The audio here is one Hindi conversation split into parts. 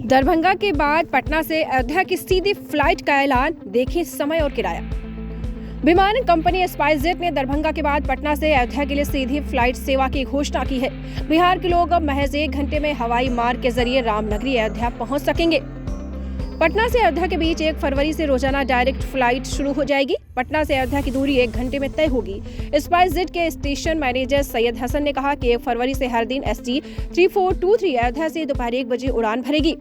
दरभंगा के बाद पटना से अयोध्या की सीधी फ्लाइट का ऐलान, देखें समय और किराया। विमान कंपनी स्पाइसजेट ने दरभंगा के बाद पटना से अयोध्या के लिए सीधी फ्लाइट सेवा की घोषणा की है। बिहार के लोग अब महज 1 घंटे में हवाई मार्ग के जरिए रामनगरी अयोध्या पहुंच सकेंगे। पटना से अयोध्या के बीच 1 फरवरी से रोजाना डायरेक्ट फ्लाइट शुरू हो जाएगी। पटना से अयोध्या की दूरी 1 घंटे में तय होगी। स्पाइसजेट के स्टेशन मैनेजर सैयद हसन ने कहा कि 1 फरवरी से हर दिन SG 3423 अयोध्या से दोपहर 1 बजे उड़ान भरेगी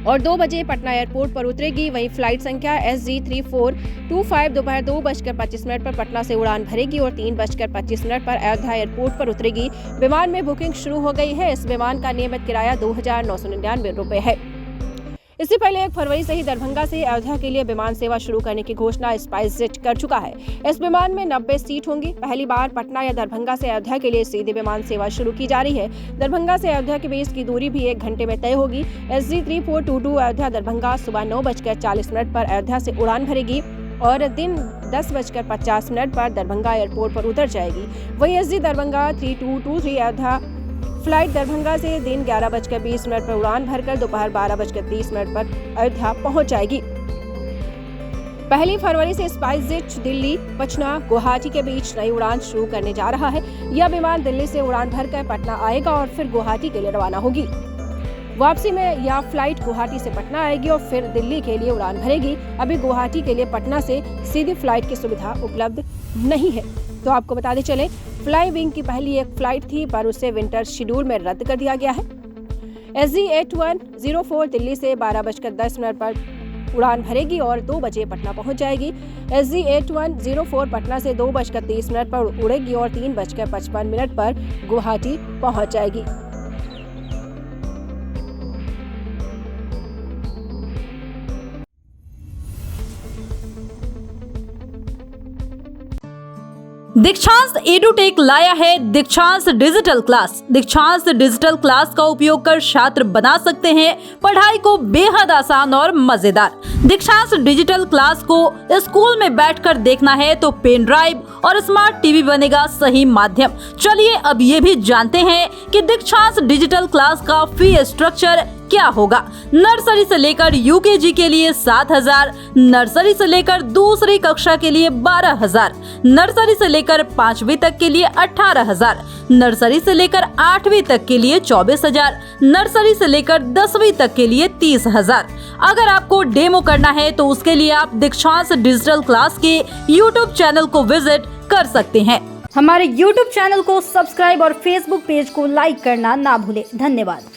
और 2 बजे पटना एयरपोर्ट पर उतरेगी। वहीं फ्लाइट संख्या SG 3425 दोपहर 2:25 पर पटना से उड़ान भरेगी और 3:25 पर अयोध्या एयरपोर्ट पर उतरेगी। विमान में बुकिंग शुरू हो गई है। इस विमान का नियमित किराया 2999 रुपए है। इससे पहले 1 फरवरी से ही दरभंगा से अयोध्या के लिए विमान सेवा शुरू करने की घोषणा स्पाइसजेट कर चुका है। इस विमान में 90 सीट होंगी। पहली बार पटना या दरभंगा से अयोध्या के लिए सीधी विमान सेवा शुरू की जा रही है। दरभंगा से अयोध्या के बीच की दूरी भी 1 घंटे में तय होगी। SG 3422 अयोध्या दरभंगा सुबह 9:40 पर अयोध्या से उड़ान भरेगी और दिन 10:50 पर दरभंगा एयरपोर्ट पर उतर जाएगी। वहीं SG दरभंगा 3223 अयोध्या फ्लाइट दरभंगा से दिन 11:20 पर उड़ान भरकर दोपहर 12:30 पर अयोध्या पहुंच जाएगी। 1 फरवरी से स्पाइसजेट दिल्ली, पटना, गुवाहाटी के बीच नई उड़ान शुरू करने जा रहा है। यह विमान दिल्ली से उड़ान भरकर पटना आएगा और फिर गुवाहाटी के लिए रवाना होगी। वापसी में यह फ्लाइट गुवाहाटी से पटना आएगी और फिर दिल्ली के लिए उड़ान भरेगी। अभी गुवाहाटी के लिए पटना से सीधी फ्लाइट की सुविधा उपलब्ध नहीं है। तो आपको बताते चले, फ्लाई विंग की पहली एक फ्लाइट थी पर उसे विंटर शेड्यूल में रद्द कर दिया गया है। SG 8104 दिल्ली से 12:10 पर उड़ान भरेगी और 2 बजे पटना पहुंच जाएगी। SG 8104 पटना से 2:30 पर उड़ेगी और 3:55 पर गुवाहाटी पहुंच जाएगी। दीक्षांत एडुटेक लाया है दीक्षांत डिजिटल क्लास। दीक्षांत डिजिटल क्लास का उपयोग कर छात्र बना सकते हैं पढ़ाई को बेहद आसान और मजेदार। दीक्षांत डिजिटल क्लास को स्कूल में बैठकर देखना है तो पेन ड्राइव और स्मार्ट टीवी बनेगा सही माध्यम। चलिए अब ये भी जानते हैं कि दीक्षांत डिजिटल क्लास का फी स्ट्रक्चर क्या होगा। नर्सरी से लेकर UKG के लिए 7,000, नर्सरी से लेकर दूसरी कक्षा के लिए 12,000, नर्सरी से लेकर 5वीं तक के लिए 18,000, नर्सरी से लेकर 8वीं तक के लिए 24,000, नर्सरी से लेकर 10वीं तक के लिए 30,000। अगर आपको डेमो करना है तो उसके लिए आप दीक्षांत डिजिटल क्लास के YouTube चैनल को विजिट कर सकते हैं। हमारे YouTube चैनल को सब्सक्राइब और Facebook पेज को लाइक करना ना भूलें। धन्यवाद।